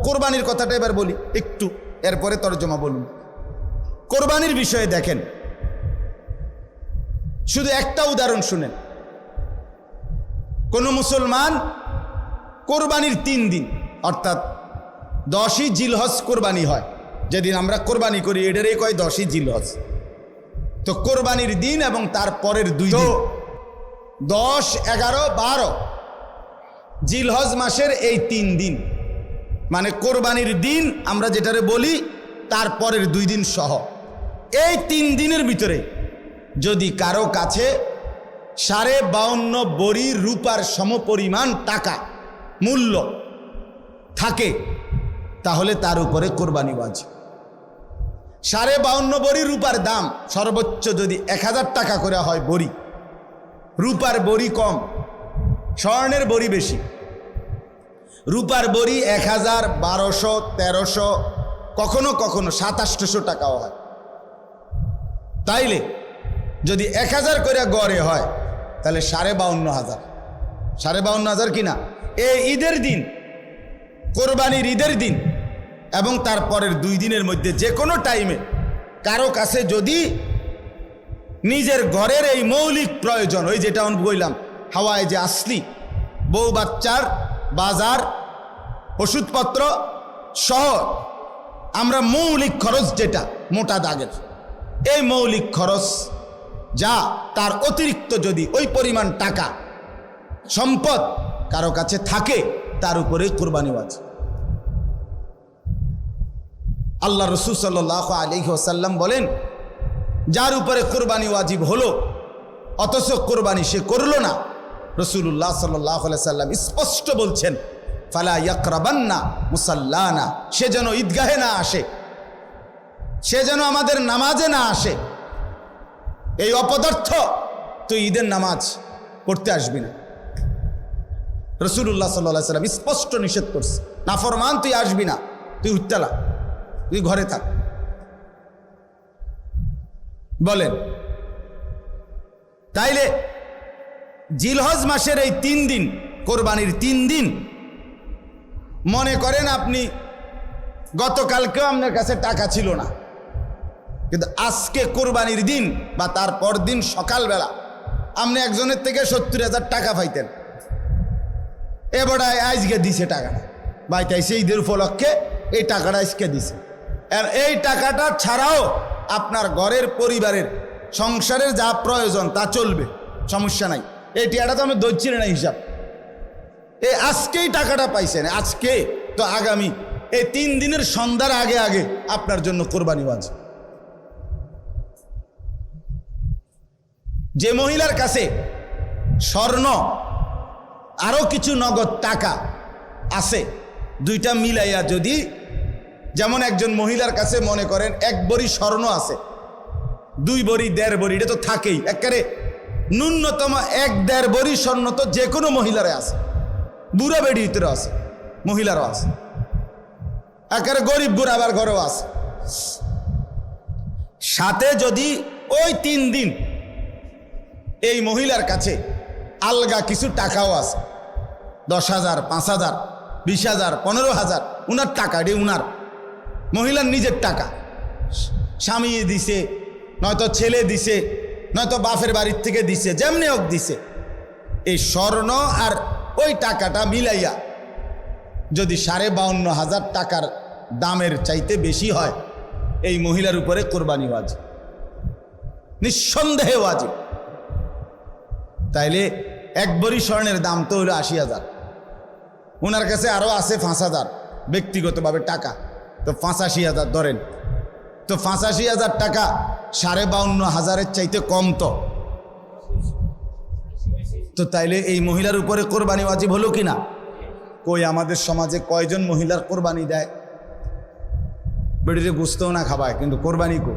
কোরবানির কথাটা এবার বলি একটু, এরপরে তরজমা বলুন। কোরবানির বিষয়ে দেখেন, শুধু একটা উদাহরণ শুনেন। কোন মুসলমান কোরবানির 3 দিন অর্থাৎ 10ই জিলহজ কোরবানি হয়, যেদিন আমরা কোরবানি করি এটারই কয় 10ই জিলহজ। তো কোরবানির দিন এবং তার পরের 2 দিন 10, 11, 12 জিলহজ মাসের এই 3 দিন, মানে কোরবানির দিন আমরা যেটারে বলি তার পরের 2 দিন সহ এই 3 দিনের ভিতরে যদি কারো কাছে 52.5 বড়ি রূপার সমপরিমাণ টাকা মূল্য থাকে তাহলে তার উপরে কোরবানি ওয়াজিব। 52.5 বড়ি রূপার দাম সর্বোচ্চ যদি 1000 টাকা করে হয় বড়ি, রূপার বড়ি কম, স্বর্ণের বড়ি বেশি। রূপার বড়ি 1000, 1200, 1300, কখনো কখনো 2700 টাকাও হয়। তাইলে যদি 1000 করে গড়ে হয় তাহলে 52,500, 52,500 কিনা এই ঈদের দিন, কোরবানির ঈদের দিন এবং তারপরের 2 দিনের মধ্যে যে কোনো টাইমে কারো কাছে যদি নিজের ঘরের এই মৌলিক প্রয়োজন, ওই যেটা আমি বললাম হাওয়ায় যে আসলি, বউ বাচ্চার বাজার, ওষুধপত্র সহ আমরা মৌলিক খরচ যেটা মোটা দাগের, এই মৌলিক খরচ যা তার অতিরিক্ত যদি ওই পরিমাণ টাকা সম্পদ কারো কাছে থাকে তার উপরে কোরবানি ওয়াজিব। আল্লাহ রাসূল সাল্লাল্লাহু আলাইহি ওয়াসাল্লাম বলেন, যার উপরে কোরবানি ওয়াজিব হলো অথচ কোরবানি সে করলো না, রাসূলুল্লাহ সাল্লাল্লাহু আলাইহি ওয়াসাল্লাম স্পষ্ট বলছেন, ফালা ইয়াকরাবান্না মুসাল্লানা, সে যেন ঈদগাহে না আসে, সে যেন আমাদের নামাজে না আসে। এই অপদার্থ তুই ঈদের নামাজ পড়তে আসবি না। রাসূলুল্লাহ সাল্লাল্লাহু আলাইহি ওয়াসাল্লাম স্পষ্ট নিষেধ করছে, নাফরমান তুই আসবি না, তুই উত্তালা, তুই ঘরে থাক। বলেন, তাইলে জিলহজ মাসের এই 3 দিন, কোরবানির 3 দিন, মনে করেন আপনি গতকালকেও আপনার কাছে টাকা ছিল না, কিন্তু আজকে কোরবানির দিন বা তারপর দিন সকালবেলা আপনি একজনের থেকে 70,000 টাকা পাইতেন, এবার আজকে দিছে টাকাটা, বাইতাইছে ঈদের উপলক্ষে এই টাকাটা আজকে দিছে। আর এই টাকাটা ছাড়াও আপনার ঘরের পরিবারের সংসারের যা প্রয়োজন তা চলবে, সমস্যা নাই। এই টাকাটা তো আমি ধরছি না হিসাব, এই আজকেই টাকাটা পাইছেন, আজকে তো আগামী এই 3 দিনের সন্ধ্যার আগে আগে আপনার জন্য কোরবানি ওয়াজিব। যে মহিলার কাছে স্বর্ণ আরো কিছু নগদ টাকা আছে, 2টা মিলাইয়া যদি, যেমন একজন মহিলার কাছে মনে করেন 1 বড়ি স্বর্ণ আছে, 2 বড়ি, 1.5 বড়ি, এটা তো থাকেই, একেবারে ন্যূনতম 1-1.5 বড়ি স্বর্ণ তো যে কোনো মহিলারে আছে, বুড়া বেড়ি ভিতরে আছে, মহিলারও আছে, একেবারে গরিব বুড়া আবার ঘরেও আছে। সাথে যদি ওই 3 দিন এই মহিলার কাছে আলগা কিছু টাকাও আছে, 10,000, 5,000, 20,000, 15,000, উনার টাকা, এটি উনার মহিলার নিজের টাকা, স্বামী দিছে, নয়তো ছেলে দিছে, নয়তো বাপের বাড়ির থেকে দিছে, যেমনি হোক দিছে, এই স্বর্ণ আর ওই টাকাটা মিলাইয়া যদি 52,500 টাকার দামের চাইতে বেশি হয়, এই মহিলার উপরে কোরবানি ওয়াজিব, নিঃসন্দেহে ওয়াজিব। তাইলে 1 বড়ি স্বর্ণের দাম তো হলো 80,000, ওনার কাছে আরও আছে 5,000 ব্যক্তিগতভাবে টাকা, তো 85,000 ধরেন, তো 85,000 টাকা 52,500-এর চাইতে কম তো তাইলে এই মহিলার উপরে কোরবানি ওয়াজিব হলো কিনা? কই আমাদের সমাজে কয়জন মহিলার কোরবানি দেয়? বেড়িতে গুস্তও না খাবায়, কিন্তু কোরবানি কো,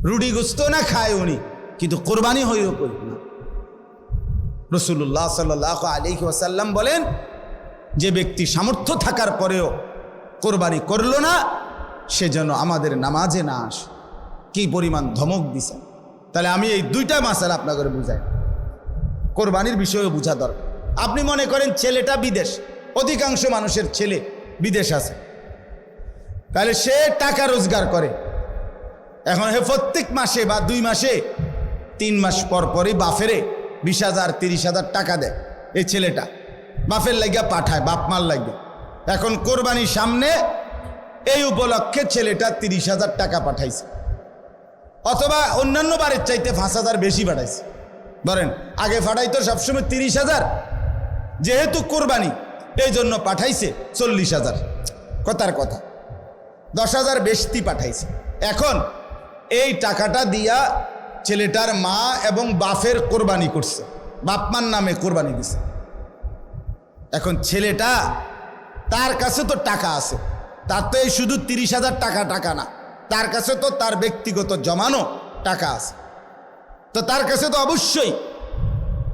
রুটি গুস্ত না খায় উনি, কিন্তু কোরবানি হইও কই না। রাসূলুল্লাহ সাল্লাল্লাহু আলাইহি ওয়াসাল্লাম বলেন, যে ব্যক্তি সামর্থ্য থাকার পরেও কোরবানি করলো না, সে যেন আমাদের নামাজে না আসে। কি পরিমাণ ধমক দিছেন! তাহলে আমি এই 2টা মাসালা আপনাদের বুঝাই, কোরবানির বিষয়ে বোঝা দরকার। আপনি মনে করেন ছেলেটা বিদেশ, অধিকাংশ মানুষের ছেলে বিদেশ আছে, তাহলে সে টাকা রোজগার করে। এখন হে প্রত্যেক মাসে বা 2 মাসে 3 মাস পর পরই বাফেরে 20,000 30,000 টাকা দেয়। এই ছেলেটা বাপের লাগিয়া পাঠায়, বাপ মার লাগে। এখন কোরবানির সামনে এই উপলক্ষে ছেলেটা 30,000 টাকা পাঠাইছে, অথবা অন্যান্য বারের চাইতে 5,000 বেশি পাঠাইছে। ধরেন আগে পাঠাইতো সবসময় 30,000, যেহেতু কোরবানি এই জন্য পাঠাইছে 40,000, কথার কথা 10,000 বেশি পাঠাইছে। এখন এই টাকাটা দিয়া ছেলেটার মা এবং বাপের কোরবানি করছে, বাপ মার নামে কোরবানি দিছে। এখন ছেলেটা, তার কাছে তো টাকা আছে, তার তো এই শুধু 30,000 টাকা না, তার কাছে তো তার ব্যক্তিগত জমানো টাকা আছে। তো তার কাছে তো অবশ্যই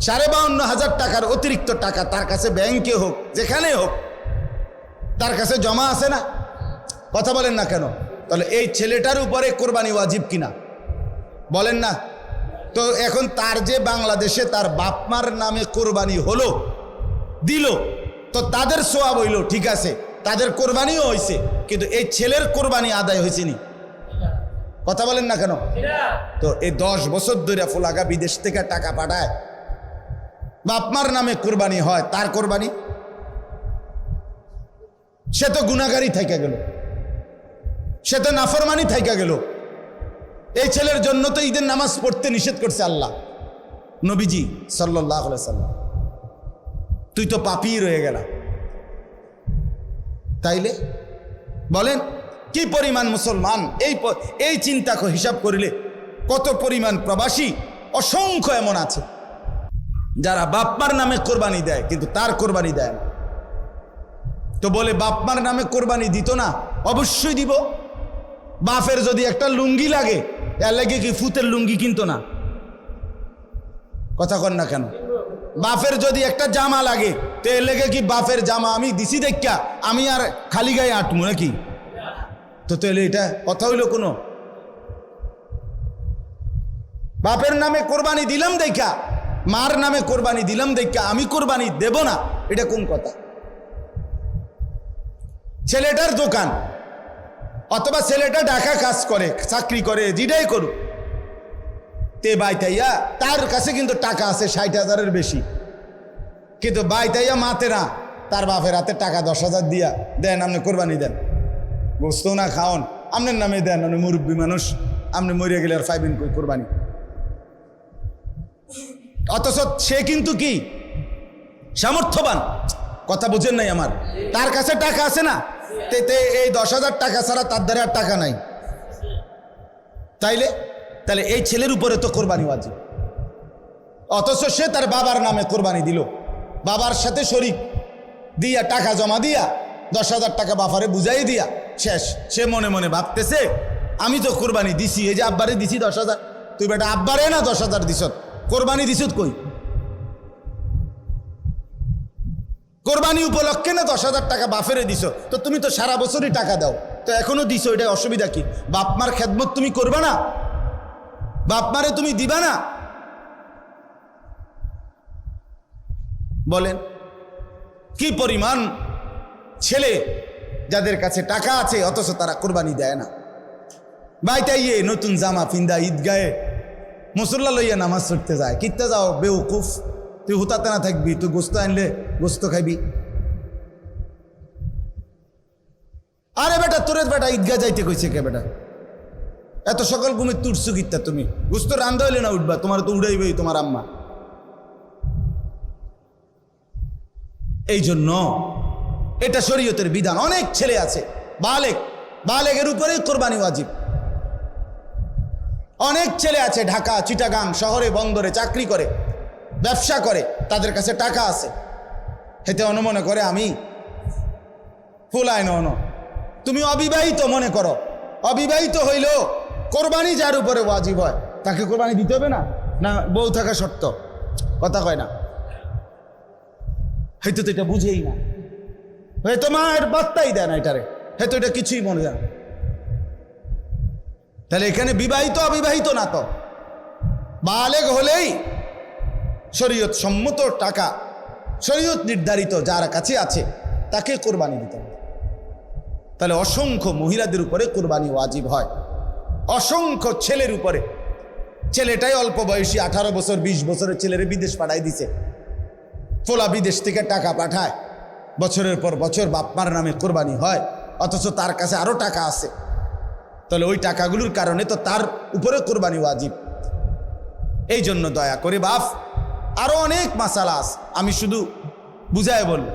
52,500 টাকার অতিরিক্ত টাকা তার কাছে ব্যাংকে হোক যেখানে হোক তার কাছে জমা আছে না? কথা বলেন না কেন? তাহলে এই ছেলেটার উপরে কোরবানি ওয়াজিব কিনা বলেন না? তো এখন তার যে বাংলাদেশে তার বাপ মার নামে কোরবানি হলো, দিল, তো তাদের সোয়াব হইল, ঠিক আছে, তাদের কোরবানিও হয়েছে, কিন্তু এই ছেলের কোরবানি আদায় হয়েছে নি? কথা বলেন না কেন? তো এই 10 বছর ধরে ফুলাগা বিদেশ থেকে টাকা পাঠায়, বাপমার নামে কোরবানি হয়, তার কোরবানি? সে তো গুনাহগারী থাইকা গেল, সে তো নাফরমানি থাইকা গেল। এই ছেলের জন্য তো ঈদের নামাজ পড়তে নিষেধ করছে আল্লাহ, নবীজি সাল্লাল্লাহু আলাইহি সাল্লাম। তুই তো পাপী রয়ে গেলা। তাইলে বলেন কি পরিমাণ মুসলমান, এই চিন্তা হিসাব করিলে কত পরিমাণ প্রবাসী অসংখ্য এমন আছে যারা বাপমার নামে কোরবানি দেয় কিন্তু তার কোরবানি দেয় না। তো বলে বাপমার নামে কোরবানি দিত না? অবশ্যই দিব। বাপের যদি একটা লুঙ্গি লাগে, এর লাগে কি ফুতের লুঙ্গি কিনতো না? কথা কন না কেন? বাপের যদি একটা জামা লাগে, তো এর লেগে কি বাপের জামা আমি দিছি দেখা আমি আর খালি গায়ে আটমু নাকি? তো তাহলে এটা কথা হইল কোনো? বাপের নামে কোরবানি দিলাম দেখা, মার নামে কোরবানি দিলাম দেখা আমি কোরবানি দেব না, এটা কোন কথা? ছেলেটার দোকান অথবা ছেলেটা ঢাকা কাজ করে, চাকরি করে, যেটাই করুক, তে বাইতাইয়া তার কাছে কিন্তু টাকা আছে 60,000-এর বেশি, কিন্তু বাইতাইয়া মাতে না, তার বাপের হাতে টাকা 10,000 দিয়া দেন, আপনি কোরবানি দেন, গোস্ত না খাওন, আপনার নামে দেন, আপনি মুরব্বী মানুষ, আপনি মরিয়া গেলে আর পাইবেন কই কোরবানি? অথচ সে কিন্তু কি সামর্থ্যবান, কথা বুঝেন নাই আমার? তার কাছে টাকা আছে না, এই 10,000 টাকা ছাড়া তার দ্বারা আর টাকা নাই। তাহলে এই ছেলের উপরে তো কোরবানি ওয়াজিব, অথচ সে তার বাবার নামে কোরবানি দিল, বাবার সাথে শরিক দিয়া টাকা জমা দিয়া 10,000 টাকা বাপারে বুঝাই দিয়া শেষ। সে মনে মনে ভাবতেছে আমি তো কোরবানি দিছি, এই যে আব্বারে দিছি 10,000, তুই বেটা আব্বারে না 10,000 দিস, কোরবানি দিস কই? কোরবানি উপলক্ষে না 10,000 টাকা বাপেরে দিছ, তো তুমি তো সারা বছরই টাকা দাও, তো এখনো দিছো, এটা অসুবিধা কি? বাপমার খেদমত তুমি করবা না? বাপমারে তুমি দিবা না? বলেন কি পরিমাণ ছেলে যাদের কাছে টাকা আছে অথচ তারা কোরবানি দেয় না। বাইতাইয়ে নতুন জামা পিন্দা ঈদগাহে মুসল্লা লইয়া নামাজ পড়তে যায়, কিত্তে যাও বেউকুফ, তুই হুতাতে না থাকবি, তুই গোস্ত আনলে গোস্ত খাইবি। আরে বেটা তোরে বেটা ঈদগাহ যাইতে কইছে কে বেটা? এত সকাল ঘুমে তুটছু কিত্তা তুমি? গোস্ত রান্ধা হইলে না উঠবা, তোমার তো উড়াইবেই তোমার আম্মা। এই জন্য এটা শরীয়তের বিধান। অনেক ছেলে আছে বালেগের উপরেই কোরবানি ওয়াজিব। অনেক ছেলে আছে ঢাকা, চিটাগাং শহরে, বন্দরে চাকরি করে, ব্যবসা করে, তাদের কাছে টাকা আছে, হেতে অনুমনে করে আমি ফুলায় ন। তুমি অবিবাহিত মনে করো, অবিবাহিত হইলেও কোরবানি যার উপরে ওয়াজিব হয় তাকে কোরবানি দিতে হবে না? না বউ থাকা শর্ত? কথা কয় না, হয়তো তো এটা বুঝেই না, হয়তো মায়ের বার্তাই দেয় না এটারে, হয়তো এটা কিছুই মনে যায় না। তাহলে এখানে বিবাহিত অবিবাহিত না, তো বালেগ হলেই শরীয়ত সম্মত টাকা, শরীয়ত নির্ধারিত যার কাছে আছে তাকে কোরবানি দিতে হবে। তাহলে অসংখ্য মহিলাদের উপরে কোরবানি ওয়াজিব হয়, অসংখ্য ছেলের উপরে। ছেলেটাই অল্প বয়সী, 18 বছর 20 বছরের ছেলেরে বিদেশ পাঠাই দিছে, ফোলা বিদেশ থেকে টাকা পাঠায়, বছরের পর বছর বাপমার নামে কোরবানি হয়, অথচ তার কাছে আরো টাকা আছে। তাহলে ওই টাকাগুলোর কারণে তো তার উপরে কোরবানি ওয়াজিব। এই জন্য দয়া করে বাপ, আরো অনেক মাসালা আছে, আমি শুধু বুঝায় বলব।